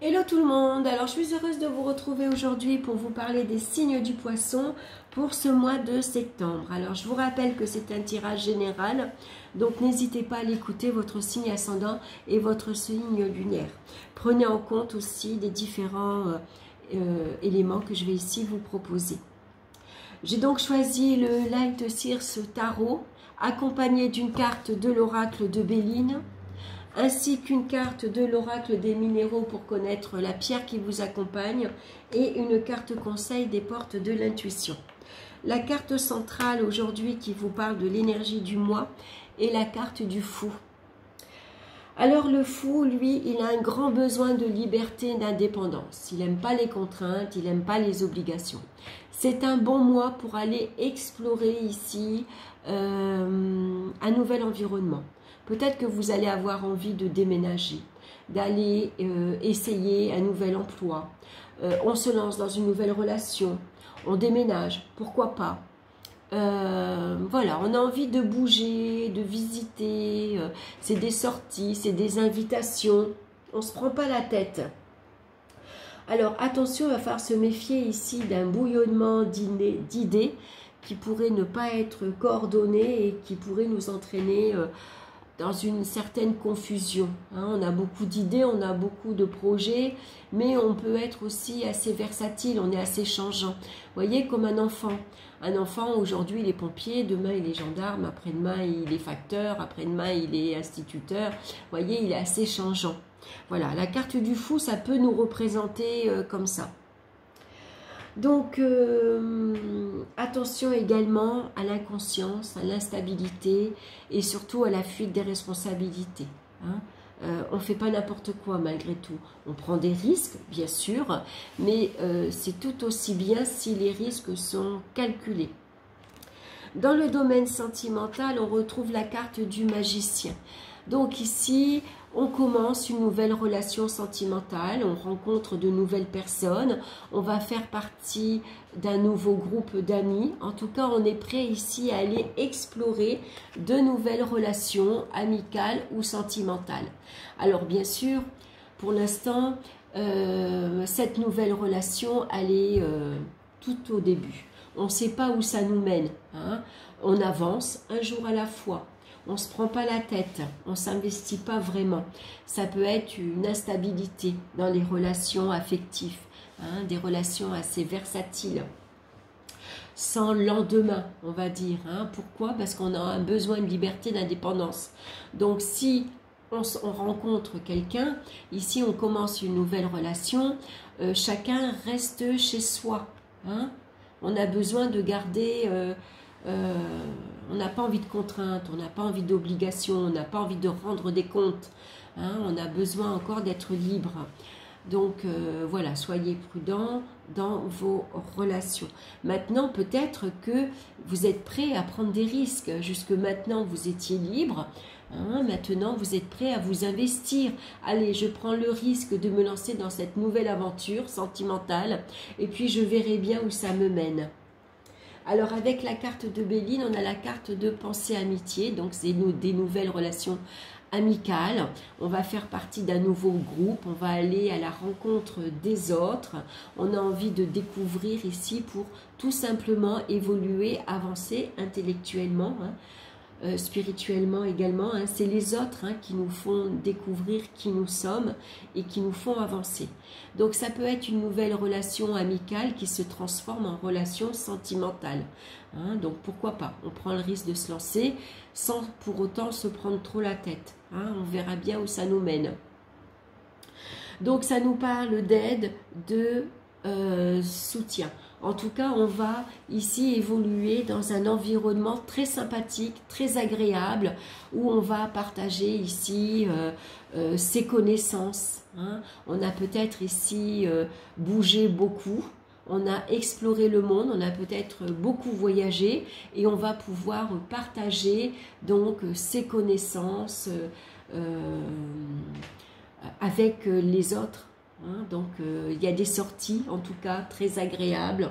Hello tout le monde, alors je suis heureuse de vous retrouver aujourd'hui pour vous parler des signes du poisson pour ce mois de septembre. Alors je vous rappelle que c'est un tirage général, donc n'hésitez pas à l'écouter, votre signe ascendant et votre signe lunaire. Prenez en compte aussi les différents éléments que je vais ici vous proposer. J'ai donc choisi le Light Seers Tarot, accompagné d'une carte de l'oracle de Béline, ainsi qu'une carte de l'oracle des minéraux pour connaître la pierre qui vous accompagne et une carte conseil des portes de l'intuition. La carte centrale aujourd'hui qui vous parle de l'énergie du mois est la carte du fou. Alors le fou, lui, il a un grand besoin de liberté et d'indépendance. Il n'aime pas les contraintes, il n'aime pas les obligations. C'est un bon mois pour aller explorer ici un nouvel environnement. Peut-être que vous allez avoir envie de déménager, d'aller essayer un nouvel emploi. On se lance dans une nouvelle relation, on déménage, pourquoi pas. Voilà, on a envie de bouger, de visiter, c'est des sorties, c'est des invitations, on ne se prend pas la tête. Alors attention, il va falloir se méfier ici d'un bouillonnement d'idées qui pourrait ne pas être coordonnées et qui pourrait nous entraîner dans une certaine confusion. On a beaucoup d'idées, on a beaucoup de projets, mais on peut être aussi assez versatile, on est assez changeant. Vous voyez, comme un enfant. Un enfant, aujourd'hui, il est pompier, demain, il est gendarme, après-demain, il est facteur, après-demain, il est instituteur. Vous voyez, il est assez changeant. Voilà, la carte du fou, ça peut nous représenter comme ça. Donc, attention également à l'inconscience, à l'instabilité et surtout à la fuite des responsabilités. On ne fait pas n'importe quoi malgré tout. On prend des risques, bien sûr, mais c'est tout aussi bien si les risques sont calculés. Dans le domaine sentimental, on retrouve la carte du magicien. Donc ici, on commence une nouvelle relation sentimentale, on rencontre de nouvelles personnes, on va faire partie d'un nouveau groupe d'amis. En tout cas, on est prêt ici à aller explorer de nouvelles relations amicales ou sentimentales. Alors bien sûr, pour l'instant, cette nouvelle relation, elle est tout au début. On ne sait pas où ça nous mène. On avance un jour à la fois. On ne se prend pas la tête, on ne s'investit pas vraiment. Ça peut être une instabilité dans les relations affectives, des relations assez versatiles, sans lendemain, on va dire. Pourquoi? Parce qu'on a un besoin de liberté, d'indépendance. Donc si on rencontre quelqu'un, ici on commence une nouvelle relation, chacun reste chez soi. On a besoin de garder... on n'a pas envie de contraintes, on n'a pas envie d'obligations, on n'a pas envie de rendre des comptes. On a besoin encore d'être libre. Donc voilà, soyez prudents dans vos relations. Maintenant, peut-être que vous êtes prêt à prendre des risques. Jusque maintenant, vous étiez libre. Maintenant, vous êtes prêt à vous investir. Allez, je prends le risque de me lancer dans cette nouvelle aventure sentimentale et puis je verrai bien où ça me mène. Alors avec la carte de Béline, on a la carte de pensée amitié, donc c'est des nouvelles relations amicales. On va faire partie d'un nouveau groupe, on va aller à la rencontre des autres. On a envie de découvrir ici pour tout simplement évoluer, avancer intellectuellement, spirituellement également. C'est les autres qui nous font découvrir qui nous sommes et qui nous font avancer. Donc ça peut être une nouvelle relation amicale qui se transforme en relation sentimentale. Donc pourquoi pas? On prend le risque de se lancer sans pour autant se prendre trop la tête. On verra bien où ça nous mène. Donc ça nous parle d'aide, de soutien. En tout cas, on va ici évoluer dans un environnement très sympathique, très agréable, où on va partager ici ses connaissances. On a peut-être ici bougé beaucoup, on a exploré le monde, on a peut-être beaucoup voyagé et on va pouvoir partager donc ses connaissances avec les autres. Donc il y a des sorties en tout cas très agréables,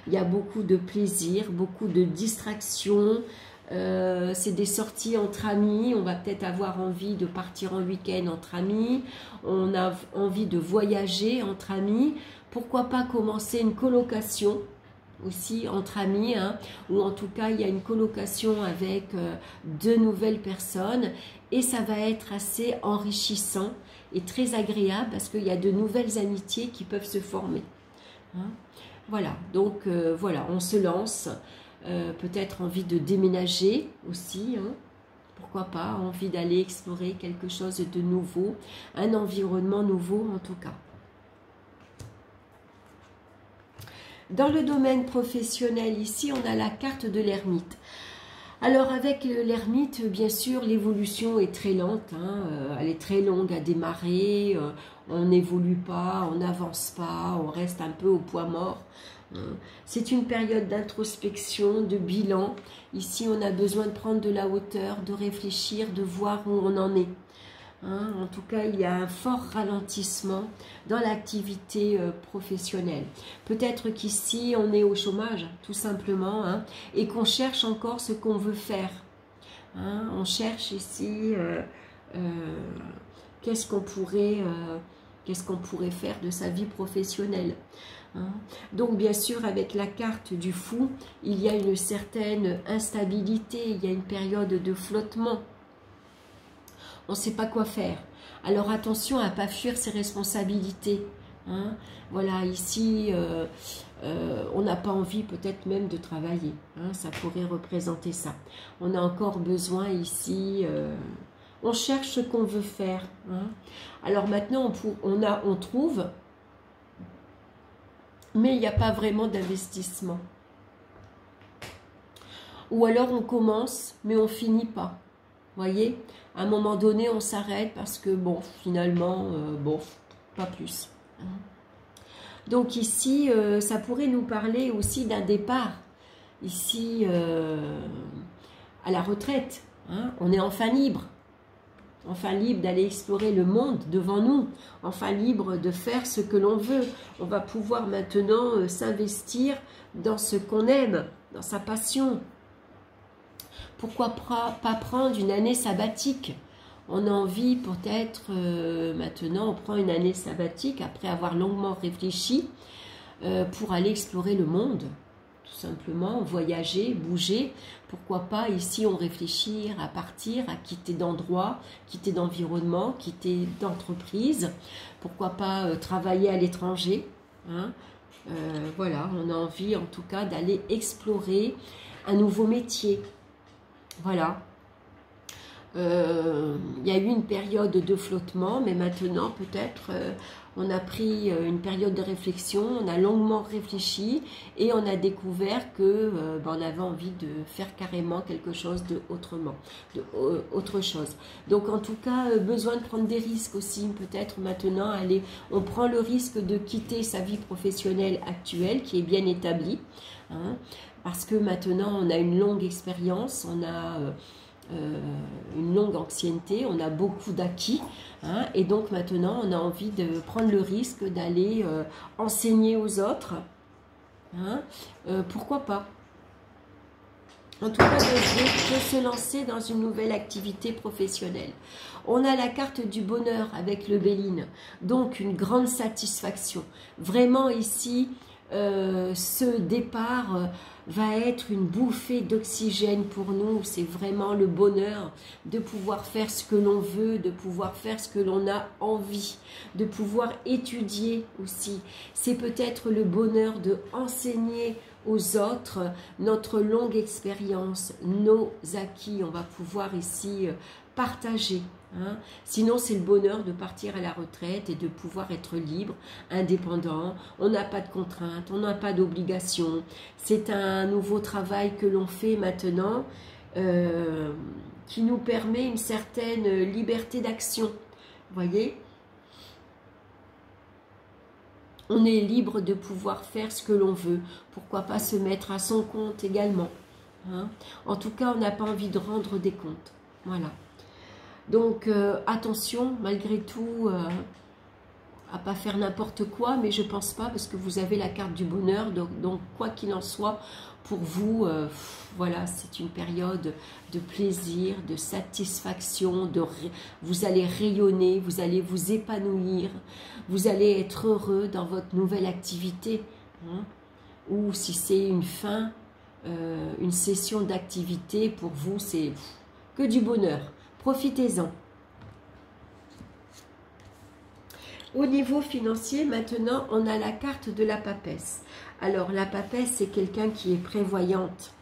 il y a beaucoup de plaisir, beaucoup de distractions, c'est des sorties entre amis, on va peut-être avoir envie de partir en week-end entre amis, on a envie de voyager entre amis, pourquoi pas commencer une colocation aussi entre amis, hein, ou en tout cas il y a une colocation avec de nouvelles personnes et ça va être assez enrichissant et très agréable parce qu'il y a de nouvelles amitiés qui peuvent se former. Hein. Voilà, donc voilà, on se lance, peut-être envie de déménager aussi, hein. Pourquoi pas, envie d'aller explorer quelque chose de nouveau, un environnement nouveau en tout cas. Dans le domaine professionnel, ici, on a la carte de l'ermite. Alors, avec l'ermite, bien sûr, l'évolution est très lente. Hein, elle est très longue à démarrer. On n'évolue pas, on n'avance pas, on reste un peu au poids mort. C'est une période d'introspection, de bilan. Ici, on a besoin de prendre de la hauteur, de réfléchir, de voir où on en est. Hein, en tout cas, il y a un fort ralentissement dans l'activité professionnelle. Peut-être qu'ici, on est au chômage, tout simplement, hein, et qu'on cherche encore ce qu'on veut faire. Hein, on cherche ici qu'est-ce qu'on pourrait faire de sa vie professionnelle. Hein. Donc, bien sûr, avec la carte du fou, il y a une certaine instabilité, il y a une période de flottement. On ne sait pas quoi faire. Alors attention à ne pas fuir ses responsabilités. Hein. Voilà, ici, on n'a pas envie peut-être même de travailler. Hein. Ça pourrait représenter ça. On a encore besoin ici, on cherche ce qu'on veut faire. Hein. Alors maintenant, on trouve, mais il n'y a pas vraiment d'investissement. Ou alors on commence, mais on ne finit pas. Voyez, à un moment donné, on s'arrête parce que, bon, finalement, bon, pas plus. Donc ici, ça pourrait nous parler aussi d'un départ. Ici, à la retraite, hein, on est enfin libre. Enfin libre d'aller explorer le monde devant nous. Enfin libre de faire ce que l'on veut. On va pouvoir maintenant s'investir dans ce qu'on aime, dans sa passion. Pourquoi pas prendre une année sabbatique? On a envie peut-être, maintenant on prend une année sabbatique après avoir longuement réfléchi pour aller explorer le monde, tout simplement, voyager, bouger. Pourquoi pas ici on réfléchit à partir, à quitter d'endroit, quitter d'environnement, quitter d'entreprise. Pourquoi pas travailler à l'étranger, hein. Voilà, on a envie en tout cas d'aller explorer un nouveau métier. Voilà, il y a eu une période de flottement, mais maintenant peut-être on a pris une période de réflexion, on a longuement réfléchi et on a découvert que on avait envie de faire carrément quelque chose autre chose. Donc en tout cas, besoin de prendre des risques aussi, peut-être maintenant, on prend le risque de quitter sa vie professionnelle actuelle qui est bien établie, hein, parce que maintenant on a une longue expérience, on a une longue ancienneté, on a beaucoup d'acquis, hein, et donc maintenant on a envie de prendre le risque d'aller enseigner aux autres, hein, pourquoi pas. En tout cas, de se lancer dans une nouvelle activité professionnelle. On a la carte du bonheur avec le Béline, donc une grande satisfaction. Vraiment ici, ce départ va être une bouffée d'oxygène pour nous. C'est vraiment le bonheur de pouvoir faire ce que l'on veut, de pouvoir faire ce que l'on a envie, de pouvoir étudier aussi. C'est peut-être le bonheur de enseigner aux autres notre longue expérience, nos acquis. On va pouvoir ici partager. Hein. Sinon, c'est le bonheur de partir à la retraite et de pouvoir être libre, indépendant. On n'a pas de contraintes, on n'a pas d'obligations. C'est un nouveau travail que l'on fait maintenant qui nous permet une certaine liberté d'action. Vous voyez ? On est libre de pouvoir faire ce que l'on veut. Pourquoi pas se mettre à son compte également. Hein. En tout cas, on n'a pas envie de rendre des comptes. Voilà. Donc, attention, malgré tout, à pas faire n'importe quoi, mais je pense pas parce que vous avez la carte du bonheur, donc quoi qu'il en soit, pour vous, voilà, c'est une période de plaisir, de satisfaction, vous allez rayonner, vous allez vous épanouir, vous allez être heureux dans votre nouvelle activité, hein, ou si c'est une fin, une session d'activité, pour vous, c'est que du bonheur. Profitez-en. Au niveau financier, maintenant, on a la carte de la papesse. Alors, la papesse, c'est quelqu'un qui est prévoyante,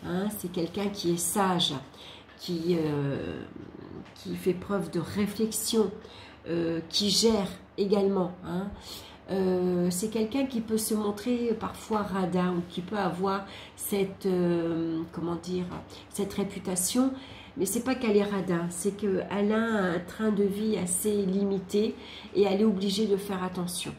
hein, c'est quelqu'un qui est sage, qui fait preuve de réflexion, qui gère également. Hein. C'est quelqu'un qui peut se montrer parfois radin ou qui peut avoir cette, comment dire, cette réputation. Mais c'est pas qu'elle est radin, c'est qu'elle a un train de vie assez limité et elle est obligée de faire attention.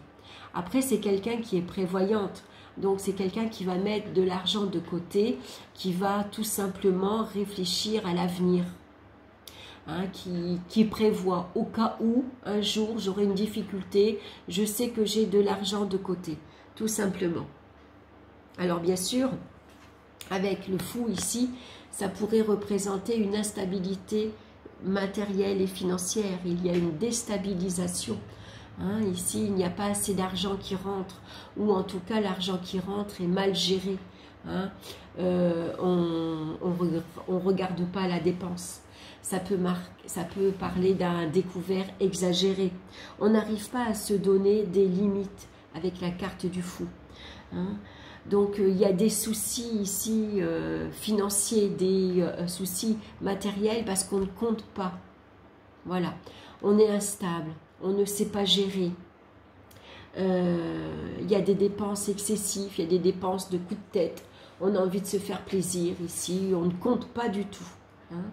Après, c'est quelqu'un qui est prévoyante. Donc, c'est quelqu'un qui va mettre de l'argent de côté, qui va tout simplement réfléchir à l'avenir. Hein, qui prévoit au cas où, un jour, j'aurai une difficulté, je sais que j'ai de l'argent de côté, tout simplement. Alors, bien sûr, avec le fou ici, ça pourrait représenter une instabilité matérielle et financière. Il y a une déstabilisation. Hein, ici, il n'y a pas assez d'argent qui rentre, ou en tout cas, l'argent qui rentre est mal géré. Hein. On ne regarde pas la dépense. Ça peut parler d'un découvert exagéré. On n'arrive pas à se donner des limites avec la carte du fou. Hein. Donc, il y a des soucis ici financiers, des soucis matériels parce qu'on ne compte pas. Voilà. On est instable, on ne sait pas gérer. Il y a des dépenses excessives, il y a des dépenses de coups de tête. On a envie de se faire plaisir ici, on ne compte pas du tout. Hein.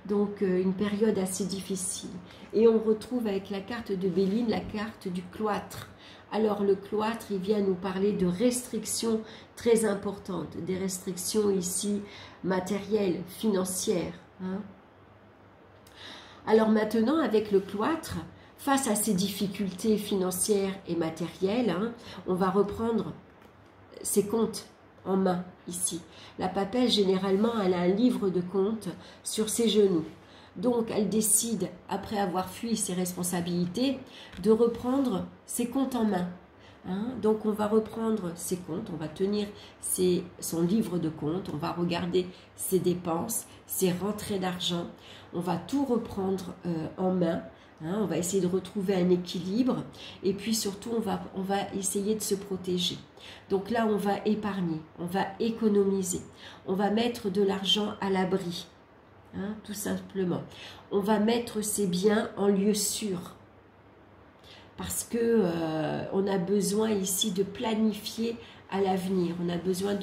Donc, une période assez difficile. Et on retrouve avec la carte de Béline, la carte du cloître. Alors, le cloître, il vient nous parler de restrictions très importantes. Des restrictions ici matérielles, financières. Hein. Alors maintenant, avec le cloître, face à ces difficultés financières et matérielles, hein, on va reprendre ses comptes en main ici. La papesse, généralement, elle a un livre de comptes sur ses genoux. Donc, elle décide, après avoir fui ses responsabilités, de reprendre ses comptes en main. Hein? Donc, on va reprendre ses comptes, on va tenir son livre de comptes, on va regarder ses dépenses, ses rentrées d'argent. On va tout reprendre en main. Hein? On va essayer de retrouver un équilibre. Et puis, surtout, on va essayer de se protéger. Donc là, on va épargner, on va économiser. On va mettre de l'argent à l'abri. Hein, tout simplement. On va mettre ces biens en lieu sûr. Parce que on a besoin ici de planifier à l'avenir. On a besoin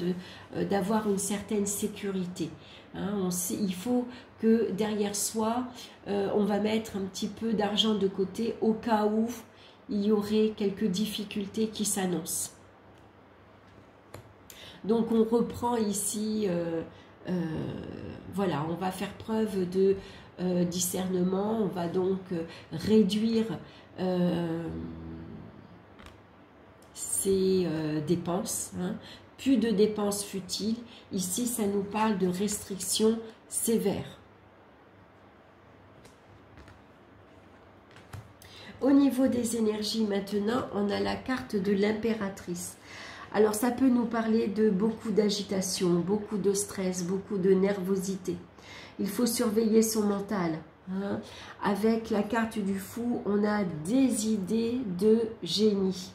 d'avoir une certaine sécurité. Hein, il faut que derrière soi, on va mettre un petit peu d'argent de côté au cas où il y aurait quelques difficultés qui s'annoncent. Donc on reprend ici... voilà, on va faire preuve de discernement, on va donc réduire ses dépenses, hein. Plus de dépenses futiles. Ici, ça nous parle de restrictions sévères. Au niveau des énergies maintenant, on a la carte de l'impératrice. Alors, ça peut nous parler de beaucoup d'agitation, beaucoup de stress, beaucoup de nervosité. Il faut surveiller son mental. Hein. Avec la carte du fou, on a des idées de génie.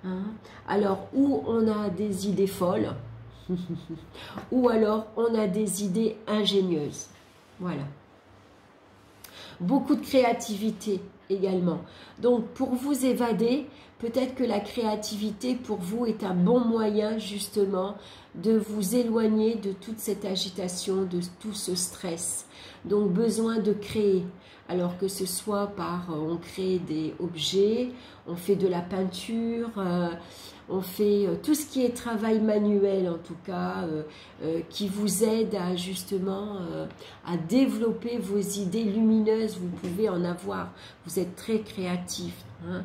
Hein. Alors, ou on a des idées folles, ou alors on a des idées ingénieuses. Voilà. Beaucoup de créativité également. Donc, pour vous évader, peut-être que la créativité pour vous est un bon moyen justement de vous éloigner de toute cette agitation, de tout ce stress. Donc, besoin de créer. Alors que ce soit par, on crée des objets, on fait de la peinture, on fait tout ce qui est travail manuel en tout cas, qui vous aide à justement à développer vos idées lumineuses. Vous pouvez en avoir, vous êtes très créatif. Hein.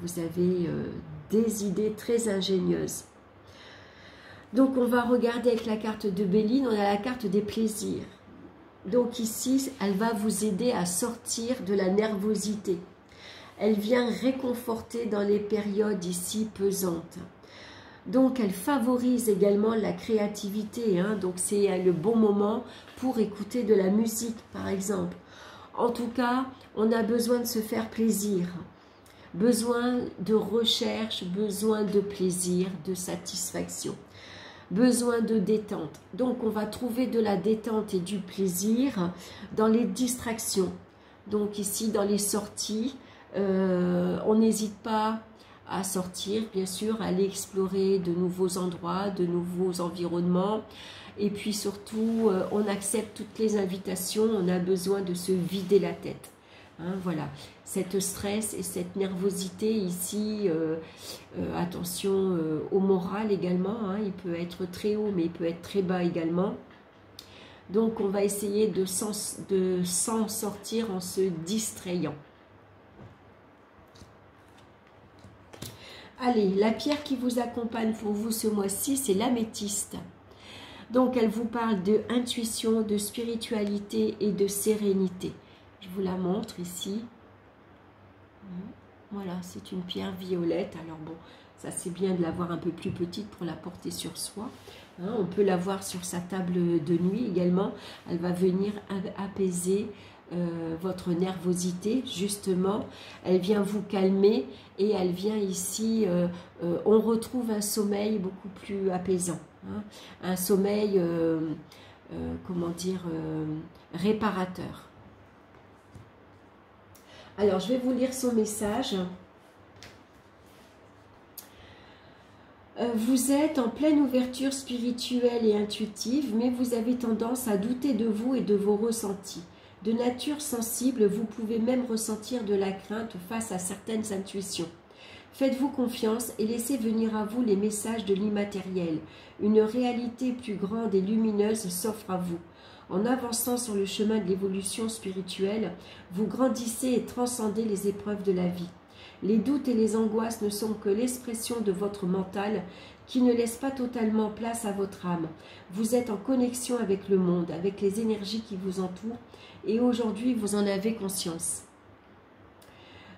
Vous avez des idées très ingénieuses. Donc on va regarder avec la carte de Béline, on a la carte des plaisirs. Donc ici, elle va vous aider à sortir de la nervosité. Elle vient réconforter dans les périodes ici pesantes. Donc elle favorise également la créativité, hein. Donc c'est le bon moment pour écouter de la musique par exemple. En tout cas, on a besoin de se faire plaisir. Besoin de recherche, besoin de plaisir, de satisfaction. Besoin de détente. Donc on va trouver de la détente et du plaisir dans les distractions. Donc ici dans les sorties, on n'hésite pas à sortir, bien sûr, à aller explorer de nouveaux endroits, de nouveaux environnements. Et puis surtout, on accepte toutes les invitations, on a besoin de se vider la tête. Hein, voilà, cette stress et cette nervosité ici, attention au moral également, hein, il peut être très haut mais il peut être très bas également. Donc on va essayer de s'en sortir en se distrayant. Allez, la pierre qui vous accompagne pour vous ce mois-ci, c'est l'améthyste. Donc elle vous parle de intuition, de spiritualité et de sérénité. Je vous la montre ici. Voilà, c'est une pierre violette. Alors bon, ça c'est bien de l'avoir un peu plus petite pour la porter sur soi. Hein, on peut la voir sur sa table de nuit également. Elle va venir apaiser votre nervosité, justement. Elle vient vous calmer et elle vient ici, on retrouve un sommeil beaucoup plus apaisant. Hein, un sommeil, comment dire, réparateur. Alors, je vais vous lire son message. Vous êtes en pleine ouverture spirituelle et intuitive, mais vous avez tendance à douter de vous et de vos ressentis. De nature sensible, vous pouvez même ressentir de la crainte face à certaines intuitions. Faites-vous confiance et laissez venir à vous les messages de l'immatériel. Une réalité plus grande et lumineuse s'offre à vous. En avançant sur le chemin de l'évolution spirituelle, vous grandissez et transcendez les épreuves de la vie. Les doutes et les angoisses ne sont que l'expression de votre mental qui ne laisse pas totalement place à votre âme. Vous êtes en connexion avec le monde, avec les énergies qui vous entourent et aujourd'hui vous en avez conscience.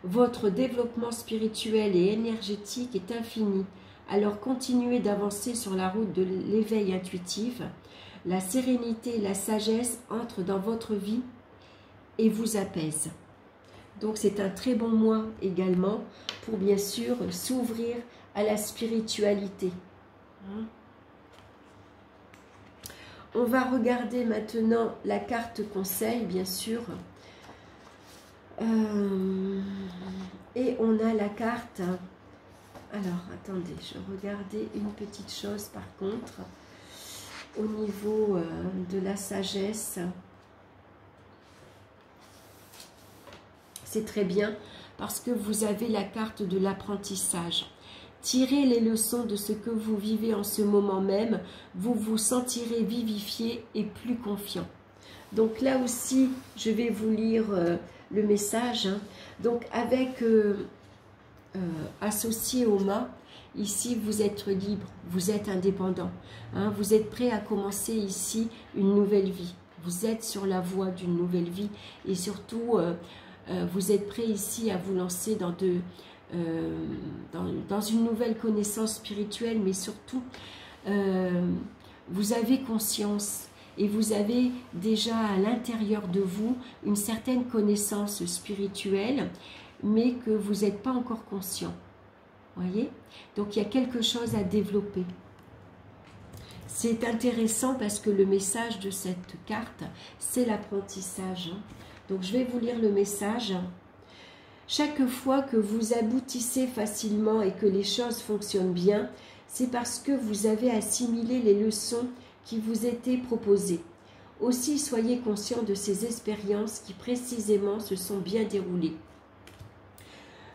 Votre développement spirituel et énergétique est infini, alors continuez d'avancer sur la route de l'éveil intuitif. La sérénité et la sagesse entrent dans votre vie et vous apaisent. Donc c'est un très bon mois également pour bien sûr s'ouvrir à la spiritualité. On va regarder maintenant la carte conseil, bien sûr. Et on a la carte. Alors, attendez, je regardais une petite chose par contre. Au niveau de la sagesse, c'est très bien parce que vous avez la carte de l'apprentissage. Tirez les leçons de ce que vous vivez en ce moment même, vous vous sentirez vivifié et plus confiant. Donc là aussi, je vais vous lire le message. Hein. Donc avec associé au mât, ici vous êtes libre, vous êtes indépendant. Hein, vous êtes prêt à commencer ici une nouvelle vie. Vous êtes sur la voie d'une nouvelle vie et surtout vous êtes prêt ici à vous lancer dans une nouvelle connaissance spirituelle, mais surtout vous avez conscience et vous avez déjà à l'intérieur de vous une certaine connaissance spirituelle, mais que vous n'êtes pas encore conscient. Voyez? Donc il y a quelque chose à développer. C'est intéressant parce que le message de cette carte, c'est l'apprentissage. Donc je vais vous lire le message. Chaque fois que vous aboutissez facilement et que les choses fonctionnent bien, c'est parce que vous avez assimilé les leçons qui vous étaient proposées. Aussi, soyez conscient de ces expériences qui précisément se sont bien déroulées.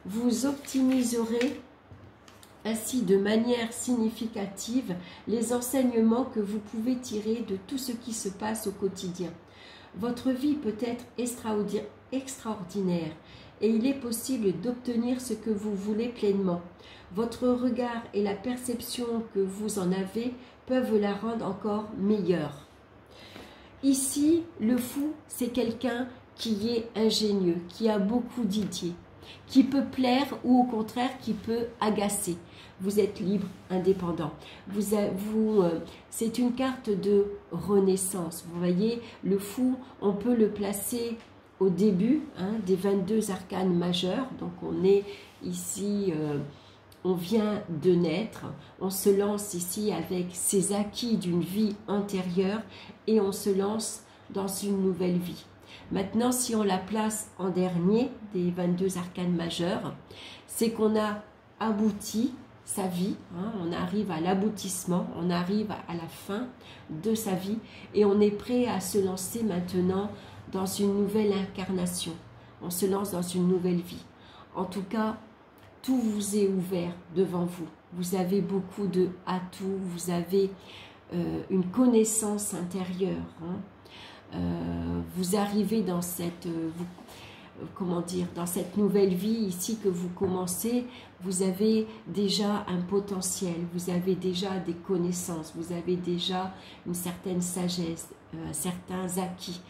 Vous optimiserez ainsi de manière significative les enseignements que vous pouvez tirer de tout ce qui se passe au quotidien. Votre vie peut être extraordinaire et il est possible d'obtenir ce que vous voulez pleinement. Votre regard et la perception que vous en avez peuvent la rendre encore meilleure. Ici, le fou, c'est quelqu'un qui est ingénieux, qui a beaucoup d'idées, qui peut plaire ou au contraire qui peut agacer. Vous êtes libre, indépendant. C'est une carte de renaissance. Vous voyez, le fou, on peut le placer au début des 22 arcanes majeurs. Donc on est ici, on vient de naître, on se lance ici avec ses acquis d'une vie antérieure et on se lance dans une nouvelle vie. Maintenant, si on la place en dernier des 22 arcanes majeurs, c'est qu'on a abouti sa vie, on arrive à l'aboutissement, on arrive à la fin de sa vie et on est prêt à se lancer maintenant dans une nouvelle incarnation. On se lance dans une nouvelle vie. En tout cas, tout vous est ouvert devant vous. Vous avez beaucoup d'atouts, vous avez une connaissance intérieure. Vous arrivez dans cette, dans cette nouvelle vie ici que vous commencez, vous avez déjà un potentiel, vous avez déjà des connaissances, vous avez déjà une certaine sagesse, certains acquis.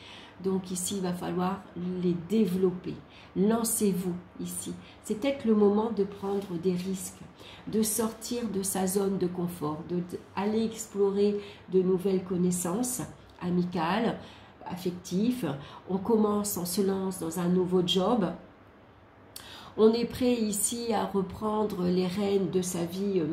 Donc ici, il va falloir les développer. Lancez-vous ici. C'est peut-être le moment de prendre des risques, de sortir de sa zone de confort, d'aller explorer de nouvelles connaissances amicales, affectifs. On commence, on se lance dans un nouveau job. On est prêt ici à reprendre les rênes de sa vie matérielle.